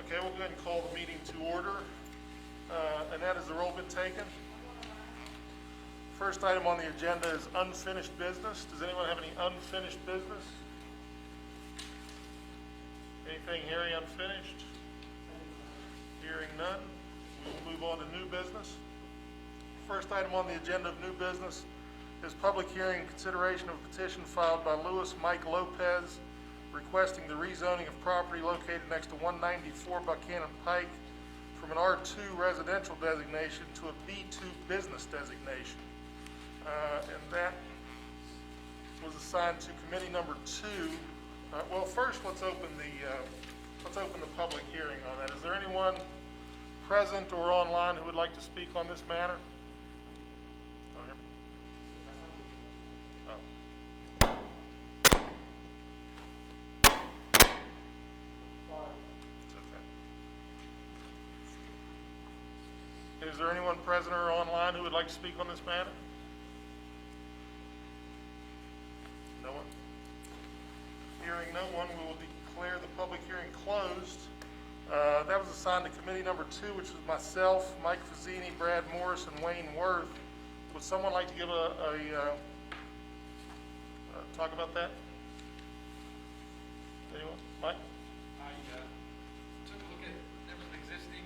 Okay, we'll go ahead and call the meeting to order. Annette, has the roll been taken? First item on the agenda is unfinished business. Does anyone have any unfinished business? Anything hearing unfinished? Hearing none, we will move on to new business. First item on the agenda of new business is public hearing and consideration of a petition filed by Louis Mike Lopez requesting the rezoning of property located next to 194 Buchanan Pike from an R2 residential designation to a B2 business designation. And that was assigned to committee number 2. Well, first let's open the public hearing on that. Is there anyone present or online who would like to speak on this matter? Is there anyone present or online who would like to speak on this matter? No one? Hearing no one, we will declare the public hearing closed. That was assigned to committee number 2, which was myself, Mike Fazzini, Brad Morris, and Wayne Worth. Would someone like to give talk about that? Anyone? Mike? I took a look at, there was an existing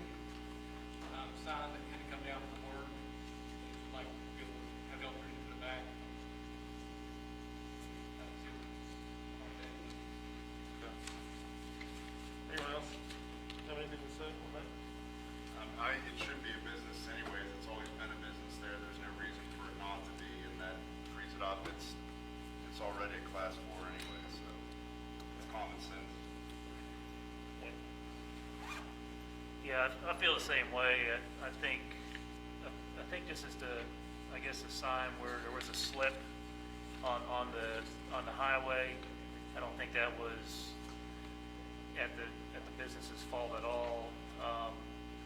sign that had to come down from work, like, have the opportunity to put it back. Anyone else have anything to say on that? It should be a business anyways. It's always been a business there. There's no reason for it not to be, and that frees it up. It's already a class 4 anyway, so it's common sense. Yeah, I feel the same way. I think this is I guess a sign where there was a slip on the highway. I don't think that was at the business's fault at all.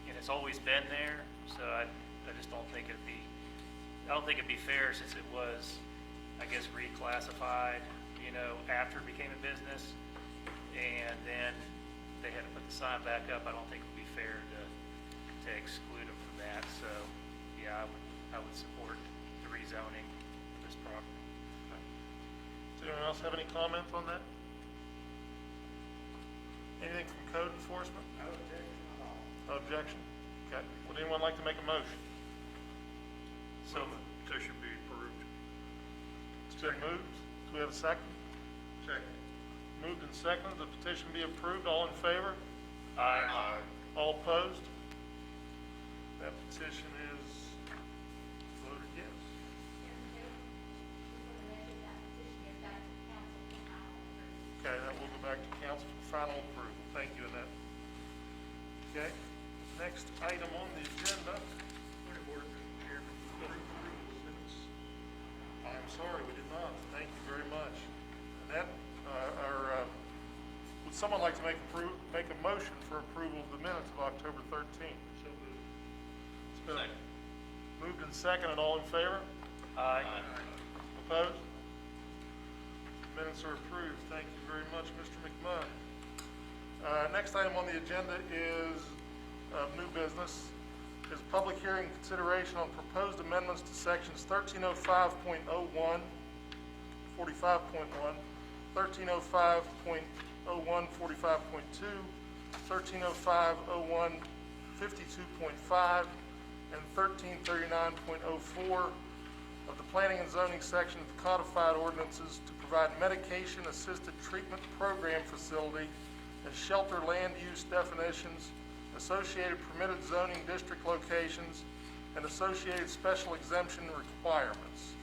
And it's always been there, so I just don't think it'd be fair since it was, I guess, reclassified, after it became a business, and then they had to put the sign back up. I don't think it would be fair to exclude them from that. So, yeah, I would support the rezoning of this property. Does anyone else have any comments on that? Anything from code enforcement? No objection at all. No objection? Okay. Would anyone like to make a motion? So the petition be approved. It's been moved. Do we have a second? Second. Moved and seconded. The petition be approved. All in favor? Aye. All opposed? That petition is voted yes. Okay, that will go back to council for final approval. Thank you, Annette. Okay, next item on the agenda. I'm sorry, we did not. Thank you very much. Annette, would someone like to make a motion for approval of the minutes of October 13th? So moved. Second. Moved and seconded. All in favor? Aye. Opposed? Minutes are approved. Thank you very much, Mr. McMahon. Next item on the agenda is new business. Is public hearing consideration on proposed amendments to sections 1305.01, 45.1, 1305.01, 45.2, 1305.01, 52.5, and 1339.04 of the Planning and Zoning section of the codified ordinances to provide medication-assisted treatment program facility and shelter land use definitions, associated permitted zoning district locations, and associated special exemption requirements.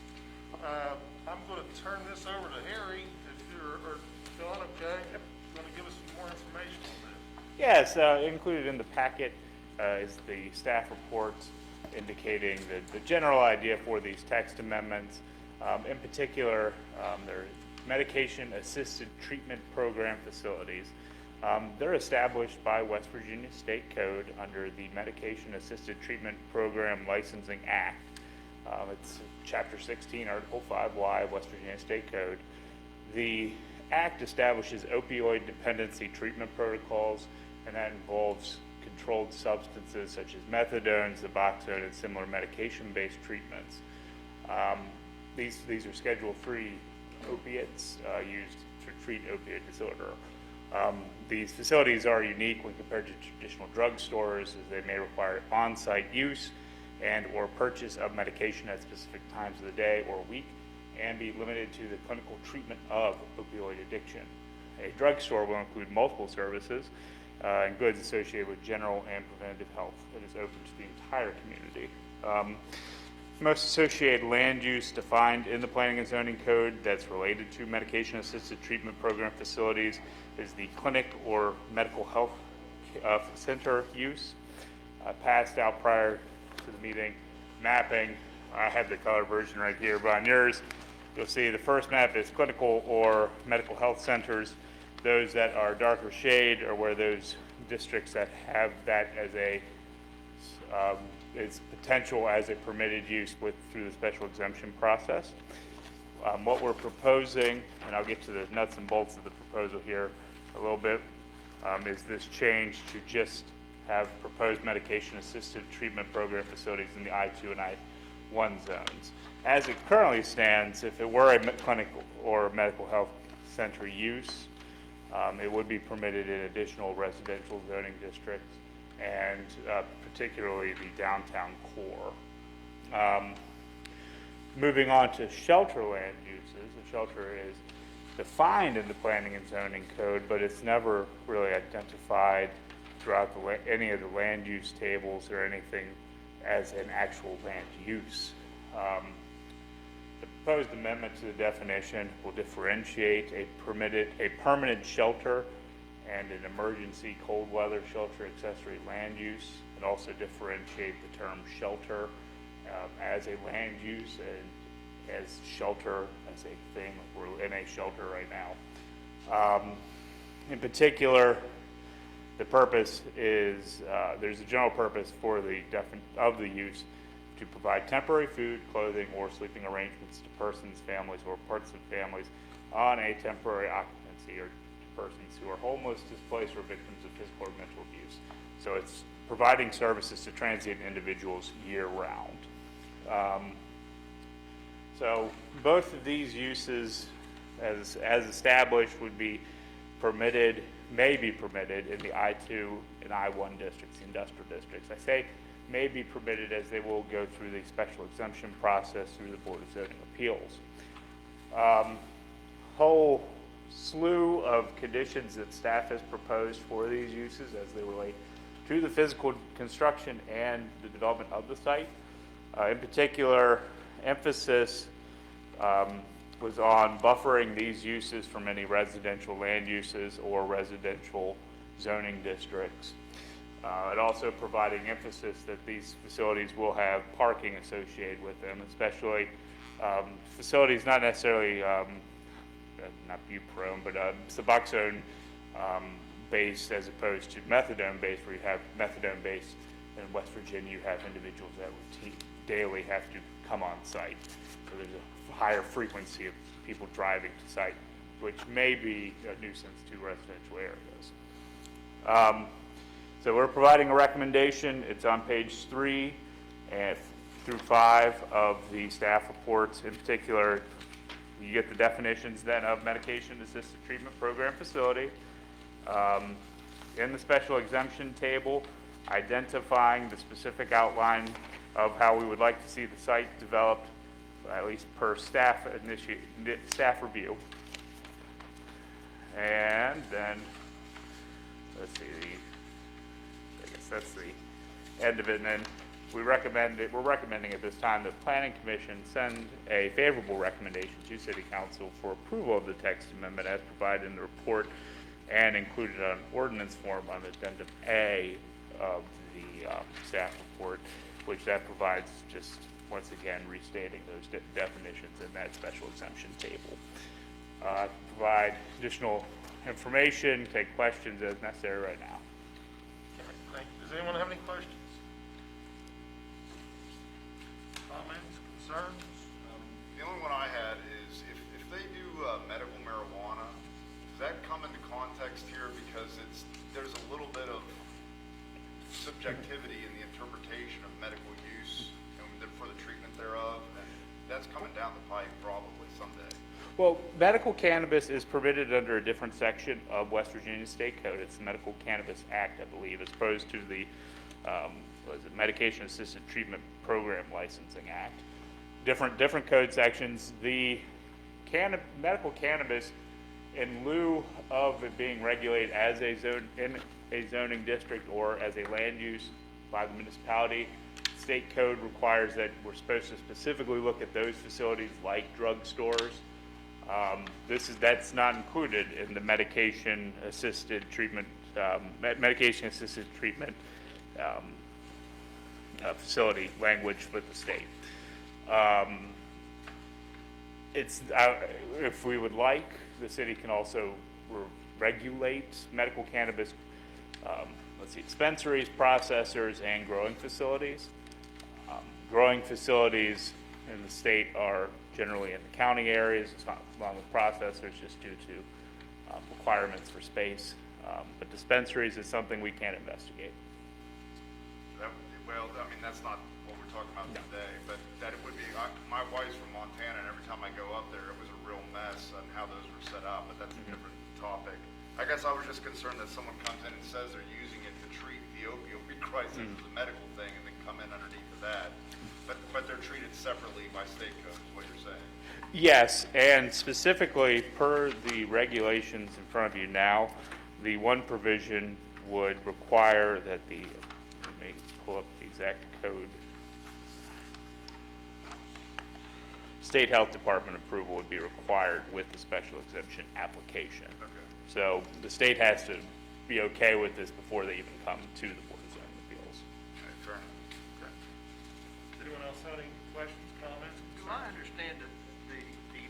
I'm going to turn this over to Harry, or John, okay? You want to give us some more information on that? Yes, included in the packet is the staff report indicating the general idea for these text amendments. In particular, they're medication-assisted treatment program facilities. They're established by West Virginia State Code under the Medication-Assisted Treatment Program Licensing Act. It's Chapter 16, Article 5Y of West Virginia State Code. The Act establishes opioid dependency treatment protocols and that involves controlled substances such as methadone, Suboxone, and similar medication-based treatments. These are Schedule III opiates used to treat opioid disorder. These facilities are unique when compared to traditional drugstores, as they may require on-site use and or purchase of medication at specific times of the day or week, and be limited to the clinical treatment of opioid addiction. A drugstore will include multiple services and goods associated with general and preventative health. It is open to the entire community. Most associated land use defined in the Planning and Zoning Code that's related to medication-assisted treatment program facilities is the clinic or medical health center use. I passed out prior to the meeting mapping. I have the color version right here, but on yours, you'll see the first map is clinical or medical health centers. Those that are darker shade are where those districts that have that as a its potential as a permitted use through the special exemption process. What we're proposing, and I'll get to the nuts and bolts of the proposal here a little bit, is this change to just have proposed medication-assisted treatment program facilities in the I-2 and I-1 zones. As it currently stands, if it were a clinic or medical health center use, it would be permitted in additional residential zoning districts, and particularly the downtown core. Moving on to shelter land uses, a shelter is defined in the Planning and Zoning Code, but it's never really identified throughout any of the land use tables or anything as an actual land use. The proposed amendment to the definition will differentiate a permanent shelter and an emergency cold weather shelter accessory land use, and also differentiate the term shelter as a land use and as shelter as a thing. We're in a shelter right now. In particular, the purpose is, there's a general purpose for of the use to provide temporary food, clothing, or sleeping arrangements to persons, families, or parts of families on a temporary occupancy, or to persons who are homeless, displaced, or victims of physical or mental abuse. So it's providing services to transient individuals year-round. So both of these uses, as established, would be permitted, may be permitted in the I-2 and I-1 districts, the industrial districts. I say may be permitted as they will go through the special exemption process through the Board of Zoning Appeals. Whole slew of conditions that staff has proposed for these uses as they relate to the physical construction and the development of the site. In particular, emphasis was on buffering these uses from any residential land uses or residential zoning districts. And also providing emphasis that these facilities will have parking associated with them, especially facilities not necessarily, not butyrone, but Suboxone based as opposed to methadone based, where you have methadone based in West Virginia, you have individuals that daily have to come on site. So there's a higher frequency of people driving to site, which may be a nuisance to residential areas. So we're providing a recommendation. It's on page 3 and through 5 of the staff reports. In particular, you get the definitions then of medication-assisted treatment program facility. In the special exemption table, identifying the specific outline of how we would like to see the site developed, at least per staff review. And then, let's see, I guess that's the end of it. And then we're recommending at this time that Planning Commission send a favorable recommendation to City Council for approval of the text amendment as provided in the report and included on ordinance form on addendum A of the staff report, which that provides just once again restating those definitions in that special exemption table. Provide additional information, take questions as necessary right now. All right, thank you. Does anyone have any questions? Comments, concerns? The only one I had is if they do medical marijuana, does that come into context here? Because there's a little bit of subjectivity in the interpretation of medical use and for the treatment thereof, and that's coming down the pipe probably someday. Well, medical cannabis is permitted under a different section of West Virginia State Code. It's the Medical Cannabis Act, I believe, as opposed to the, what is it, Medication Assisted Treatment Program Licensing Act. Different code sections. The medical cannabis, in lieu of it being regulated as a zone in a zoning district or as a land use by the municipality, state code requires that we're supposed to specifically look at those facilities like drugstores. That's not included in the medication assisted treatment facility language with the state. If we would like, the city can also regulate medical cannabis, dispensaries, processors, and growing facilities. Growing facilities in the state are generally in the county areas, it's not along with processors just due to requirements for space. But dispensaries is something we can't investigate. Well, I mean, that's not what we're talking about today, but that it would be, my wife's from Montana, and every time I go up there, it was a real mess on how those were set up, but that's a different topic. I guess I was just concerned that someone comes in and says they're using it to treat the opioid crisis as a medical thing, and then come in underneath of that. But they're treated separately by state code, is what you're saying? Yes, and specifically per the regulations in front of you now, the one provision would require that let me pull up the exact code. State Health Department approval would be required with the special exemption application. Okay. So the state has to be okay with this before they even come to the Board of Zoning Appeals. Okay, fair enough. Okay. Does anyone else have any questions, comments? Do I understand that the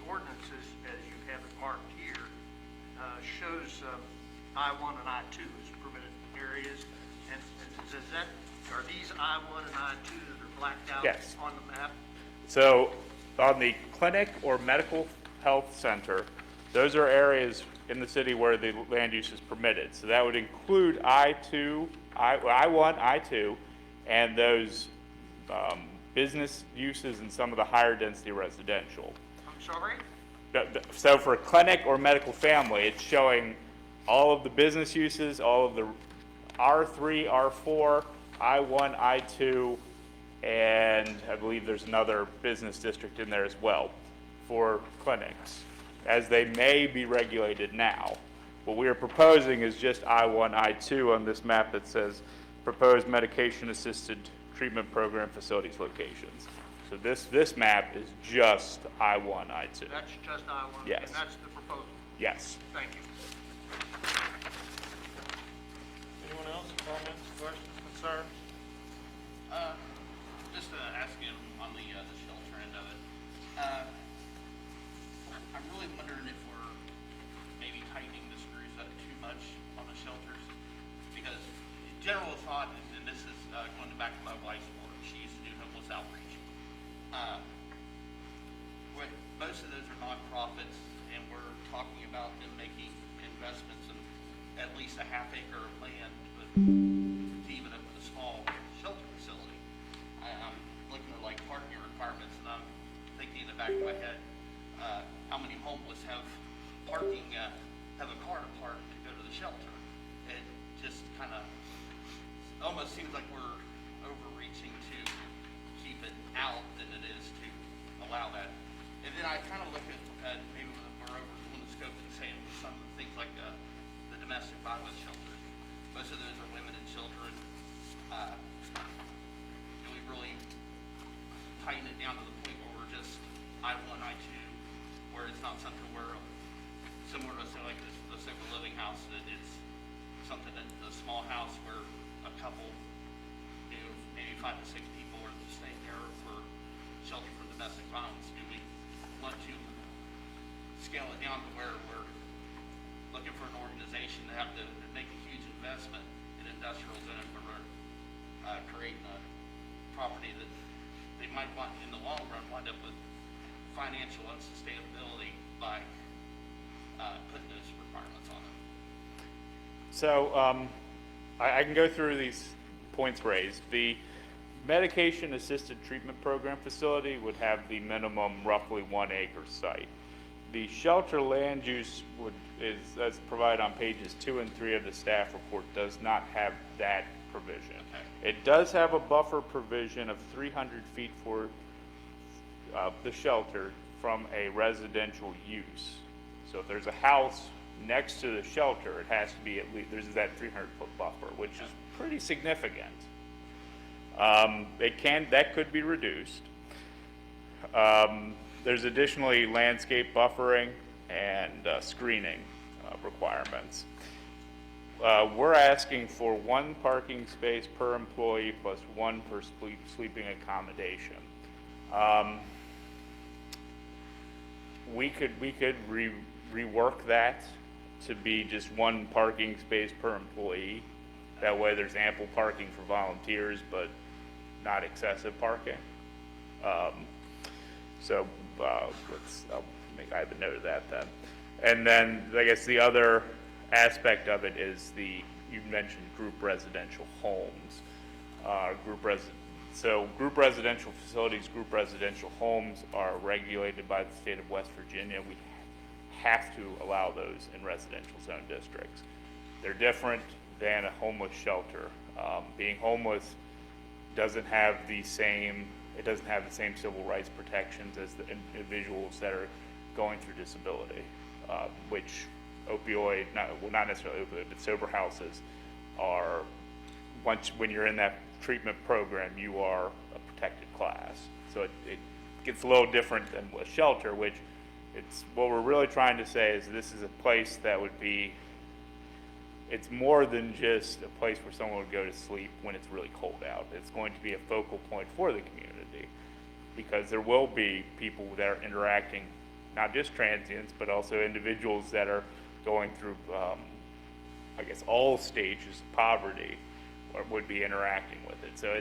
ordinances, as you have it marked here, shows I-1 and I-2 as permitted areas? And are these I-1 and I-2 that are blacked out Yes. on the map? So on the clinic or medical health center, those are areas in the city where the land use is permitted. So that would include I-1, I-2, and those business uses and some of the higher density residential. I'm sorry? So for clinic or medical family, it's showing all of the business uses, all of the R3, R4, I-1, I-2, and I believe there's another business district in there as well for clinics, as they may be regulated now. What we are proposing is just I-1, I-2 on this map that says proposed medication-assisted treatment program facilities locations. So this map is just I-1, I-2. That's just I-1? Yes. And that's the proposal? Yes. Thank you. Anyone else, comments, questions, concerns? Just asking on the shelter end of it. I'm really wondering if we're maybe tightening the screws up too much on the shelters, because general thought, and this is going back to my wife's work, she used to do homeless outreach. Most of those are nonprofits, and we're talking about them making investments in at least a half acre of land, but even a small shelter facility. I'm looking at like parking requirements, and I'm thinking in the back of my head, how many homeless have parking, have a car to park to go to the shelter? It just kind of almost seems like we're overreaching to keep it out than it is to allow that. And then I kind of look at maybe we're overdoing the scope and saying some of the things like the domestic violence shelters. Most of those are women and children. Do we really tighten it down to the point where we're just I-1, I-2, where it's not something where, similar to say like the sober living house, that it's something that a small house where a couple, maybe 5 to 6 people are staying there for shelter from domestic violence. Do we want to scale it down to where we're looking for an organization to have to make a huge investment in industrial zone where we're creating a property that they might want in the long run wind up with financial unsustainability by putting those requirements on them? So I can go through these points raised. The medication-assisted treatment program facility would have the minimum roughly 1 acre site. The shelter land use as provided on pages 2 and 3 of the staff report, does not have that provision. It does have a buffer provision of 300 feet for the shelter from a residential use. So if there's a house next to the shelter, it has to be at least, there's that 300-foot buffer, which is pretty significant. That could be reduced. There's additionally landscape buffering and screening requirements. We're asking for 1 parking space per employee plus 1 per sleeping accommodation. We could rework that to be just 1 parking space per employee. That way there's ample parking for volunteers, but not excessive parking. I'll make a note of that then. And then I guess the other aspect of it is you mentioned group residential homes. So group residential facilities, group residential homes are regulated by the state of West Virginia. We have to allow those in residential zone districts. They're different than a homeless shelter. Being homeless doesn't have the same civil rights protections as the individuals that are going through disability, which not necessarily opioid, but sober houses are, when you're in that treatment program, you are a protected class. So it gets a little different than a shelter, which what we're really trying to say is this is a place that would be, it's more than just a place where someone would go to sleep when it's really cold out. It's going to be a focal point for the community, because there will be people that are interacting, not just transients, but also individuals that are going through, all stages of poverty, or would be interacting with it. So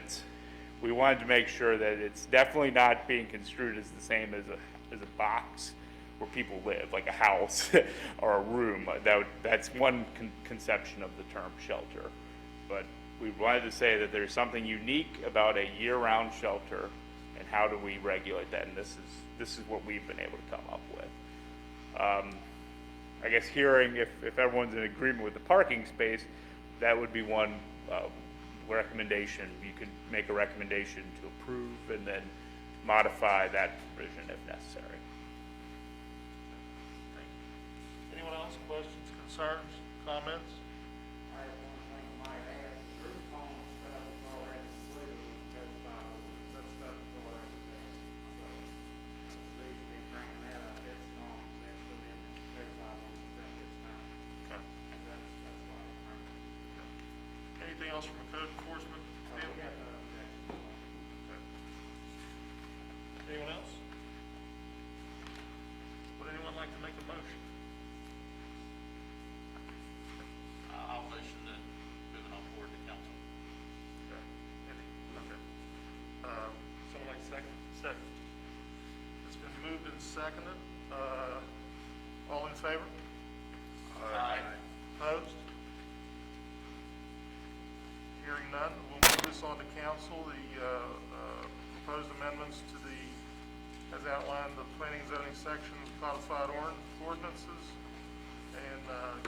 we wanted to make sure that it's definitely not being construed as the same as a box where people live, like a house or a room. That's one conception of the term shelter. But we wanted to say that there's something unique about a year-round shelter, and how do we regulate that? And this is what we've been able to come up with. I guess hearing if everyone's in agreement with the parking space, that would be one recommendation. You could make a recommendation to approve and then modify that provision if necessary. Anyone else? Questions, concerns, comments? I have one thing I might add, group home stuff is already included because that stuff is already there. So, these be bringing that up, it's not, that's within the 35 on this time. Okay. That's why I'm bringing it. Anything else from a code enforcement We standpoint? got no objection. Okay. Anyone else? Would anyone like to make a motion? I'll motion to move it on forward to council. Okay. Okay. Someone like second? Second. It's been moved and seconded. All in favor? Aye. Opposed? Hearing none, we'll move this on to council. The proposed amendments to as outlined, the planning and zoning section codified ordinances. And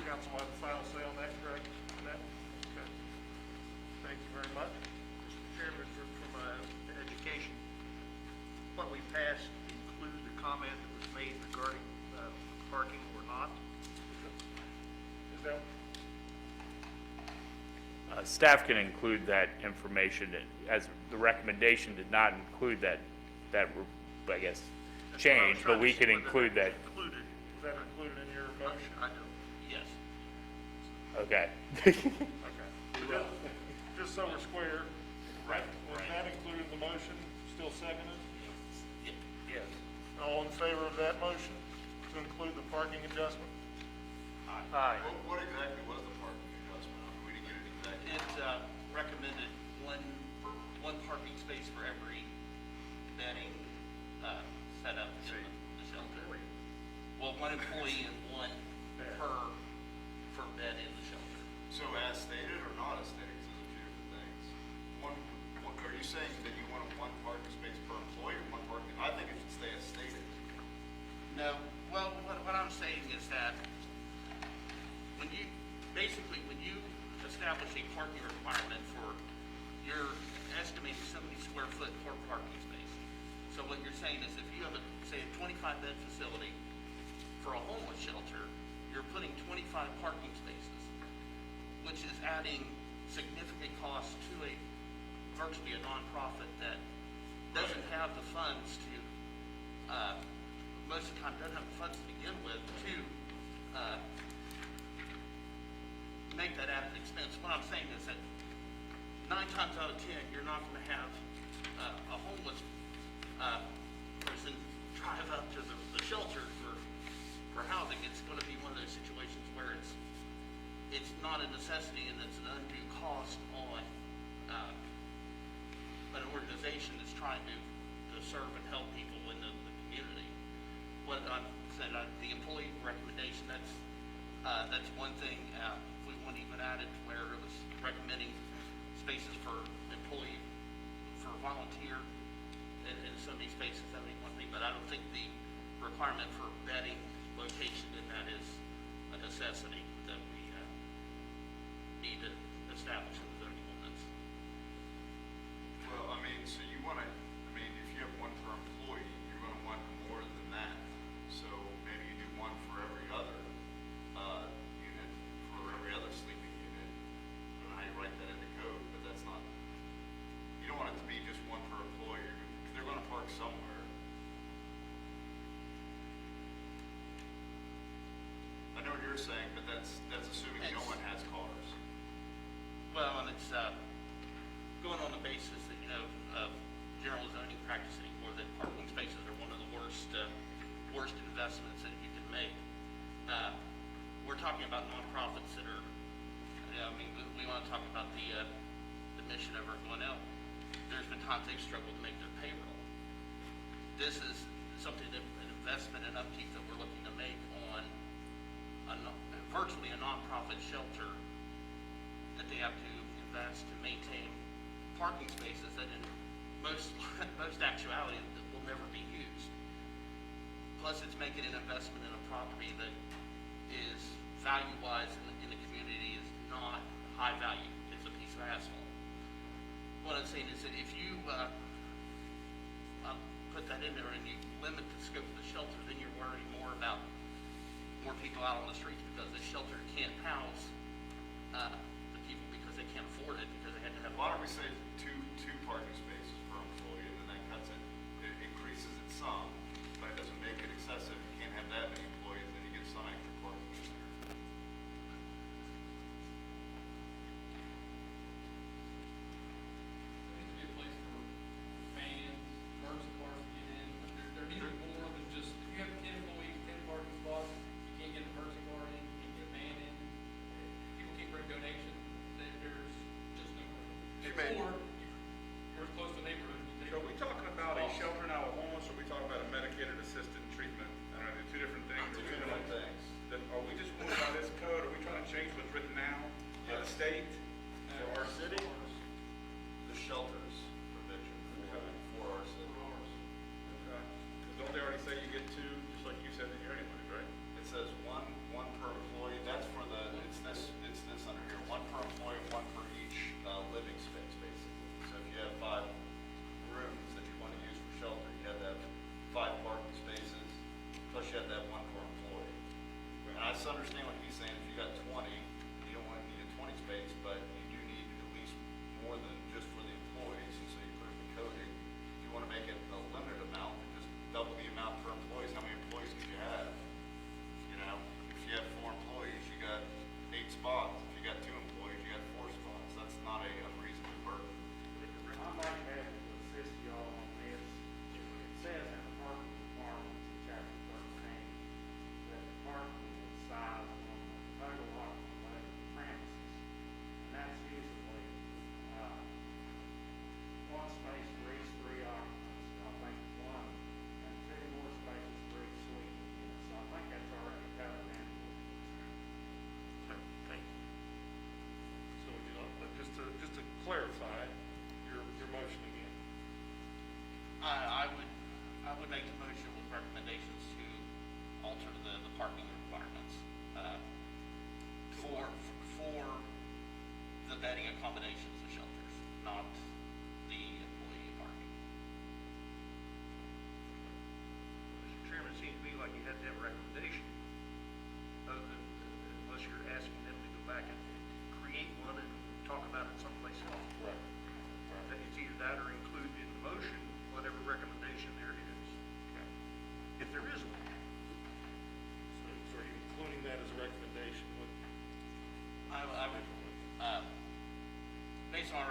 council will have the final say on that, correct? Annette? Okay. Thank you very much. Mr. Chairman, from education, what we passed include the comment that was made regarding parking or not? Is that, Staff can include that information, as the recommendation did not include that I guess, change, but we could include that. Included. is that included in your motion? I do, yes. Okay. Okay. Just so we're square. Right, Was right. that included in the motion? Still seconded? Yes. All in favor of that motion to include the parking adjustment? Aye. What exactly was the parking adjustment? I mean, we didn't get it exactly. It recommended one parking space for every bedding set up in the shelter. Well, one employee and one per bed in the shelter. So as stated or not as stated, 'cause there's a few different things. basically, when you establish a parking requirement for, you're estimating so many square foot per parking space. So what you're saying is if you have a, say, a 25-bed facility for a homeless shelter, you're putting 25 parking spaces, which is adding significant cost to virtually a nonprofit that doesn't have the funds to, most of the time doesn't have the funds to begin with to make that added expense. What I'm saying is that 9 times out of 10, you're not going to have a homeless person drive up to the shelter for housing. It's going to be one of those situations where it's not a necessity and it's an undue cost on an organization that's trying to serve and help people in the community. What I'm saying, the employee recommendation, that's one thing. If we want to even add it where it was recommending spaces for employee, for volunteer, and some of these spaces, that would be one thing. But I don't think the requirement for bedding location in that is a necessity that we need to establish in the zoning ordinance. Well, I mean, so you want to, I mean, if you have one per employee, you're going to want more than that. So maybe you do one for every other unit, for every other sleeping unit. I don't know how you write that into code, but that's not, you don't want it to be just one per employee. They're going to park somewhere. I know what you're saying, but that's assuming no one has cars. Well, and it's going on the basis that, of general zoning practice anymore, that parking spaces are one of the worst investments that you can make. We're talking about nonprofits that are, I mean, we want to talk about the mission over at Gwinnett. There's been times they've struggled to make their payroll. This is something that, an investment and upkeep that we're looking to make on virtually a nonprofit shelter that they have to invest to maintain parking spaces that in most actuality will never be used. Plus, it's making an investment in a property that is value-wise in the community is not high value. It's a piece of asphalt. What I'm saying is that if you put that in there and you limit the scope of the shelter, then you're worrying more about more people out on the streets because the shelter can't house the people because they can't afford it because they had to have. Why don't we say two parking spaces per employee, and then that cuts it increases it some, but it doesn't make it excessive. You can't have that many employees, then you get some extra parking in there. There needs to be a place for vans, emergency cars to get in, but there needs to be more than just, if you have 10 employees, 10 parking spots, you can't get an emergency car in, you can't get a van in. People can't bring donations, there's just no room. You may- Or you're close to a neighborhood. you So are we take- talking about a shelter now of homeless, or are we talking about a medicated assisted treatment? I don't know, they're two different things. Two different things. Then are we just going by this code, are we trying to change what's written now by the state for our city? The shelters provision for our city. Okay. 'Cause don't they already say you get two, just like you said in your anyways, right? It says one per employee. That's for the, it's this under here. One per employee, one for each living space, basically.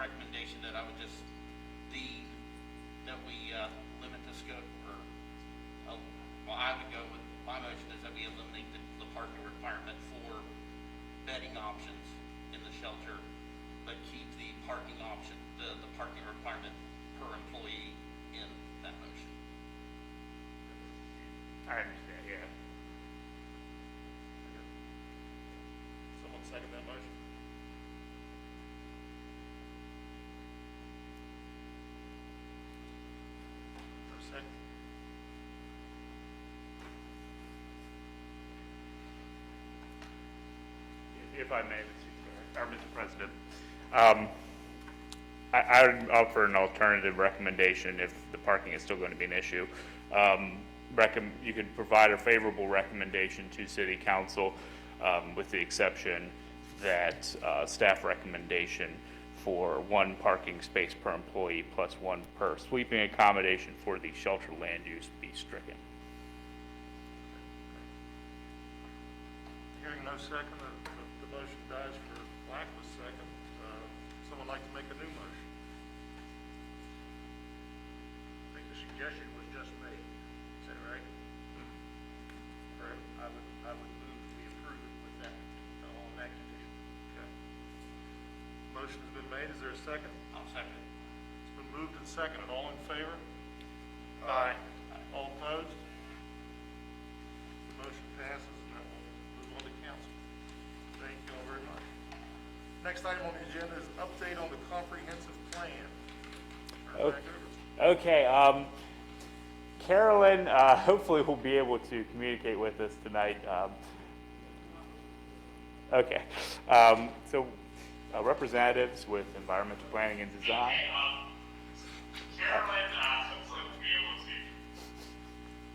recommendation that I would just, that we limit the scope, or, well, I would go with, my motion is that we eliminate the parking requirement for bedding options in the shelter, but keep the parking option, the parking requirement per employee in that motion. I understand, yeah. Someone second that motion? For a second? If I may, Mr. President. I would offer an alternative recommendation if the parking is still going to be an issue. You could provide a favorable recommendation to City Council with the exception that staff recommendation for 1 parking space per employee plus 1 per sleeping accommodation for the shelter land use be stricken. Hearing no second, the motion dies for lack of a second. Someone like to make a new motion? I think the suggestion was just made. Is that right? Correct. I would move we approve it with that, on that condition. Okay. Motion has been made. Is there a second? I'll second it. It's been moved and seconded. All in favor? Aye. All opposed? The motion passes, and that will move on to council. Thank you all very much. Next item on the agenda is update on the comprehensive plan. Turn it back over. Okay, Carolyn, hopefully will be able to communicate with us tonight. Okay, so representatives with environmental planning and design. Carolyn, hopefully we'll be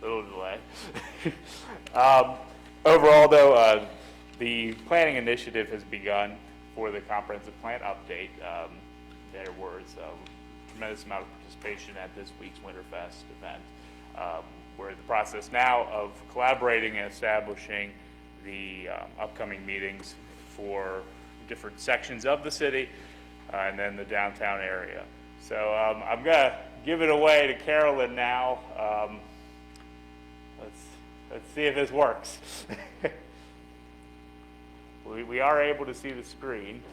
able to. Little delay. Overall, though, the planning initiative has begun for the comprehensive plan update. There was a tremendous amount of participation at this week's Winterfest event. We're in the process now of collaborating and establishing the upcoming meetings for different sections of the city and then the downtown area. So I'm going to give it away to Carolyn now. Let's see if this works. We are able to see the screen.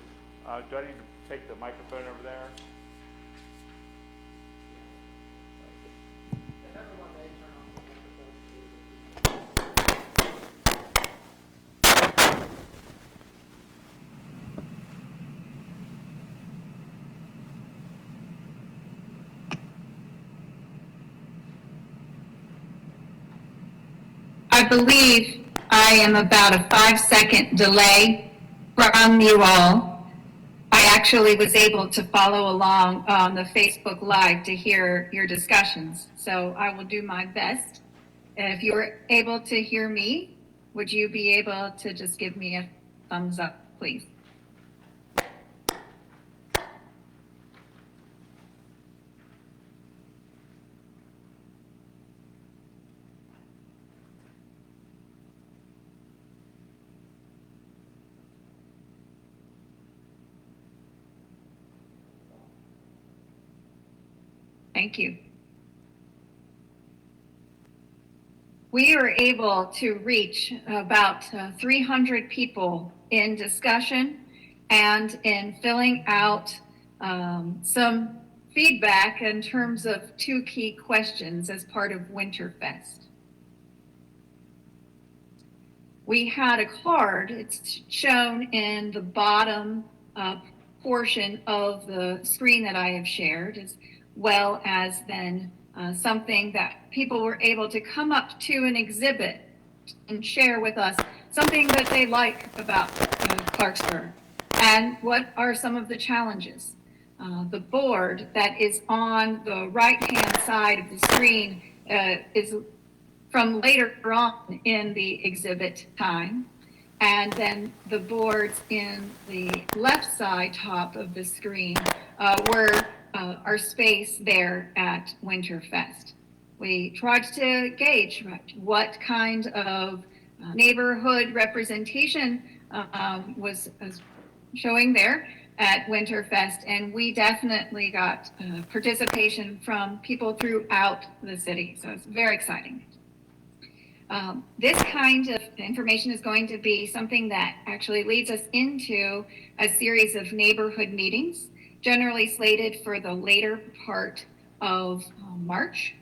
Do I need to take the microphone over there? Everyone may turn on the I believe I am about a 5-second delay from you all. I actually was able to follow along on the Facebook Live to hear your discussions, so I will do my best. If you're able to hear me, would you be able to just give me a thumbs up, please? Thank you. We were able to reach about 300 people in discussion and in filling out some feedback in terms of 2 key questions as part of Winterfest. We had a card, it's shown in the bottom portion of the screen that I have shared, as well as then something that people were able to come up to an exhibit and share with us something that they like about Clarksburg and what are some of the challenges. The board that is on the right-hand side of the screen is from later on in the exhibit time. And then the boards in the left side top of the screen were our space there at Winterfest. We tried to gauge what kind of neighborhood representation was showing there. at Winterfest, and we definitely got participation from people throughout the city, so it's very exciting. This kind of information is going to be something that actually leads us into a series of neighborhood meetings, generally slated for the later part of March.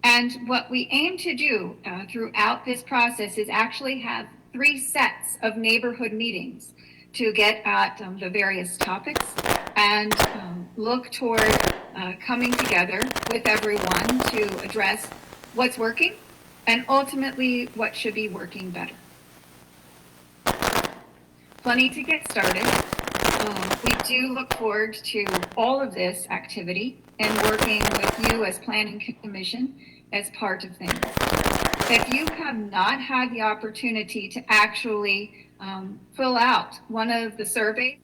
And what we aim to do throughout this process is actually have 3 sets of neighborhood meetings to get at the various topics and look toward coming together with everyone to address what's working and ultimately what should be working better. Plenty to get started. We do look forward to all of this activity and working with you as Planning Commission as part of things. If you have not had the opportunity to actually fill out one of the surveys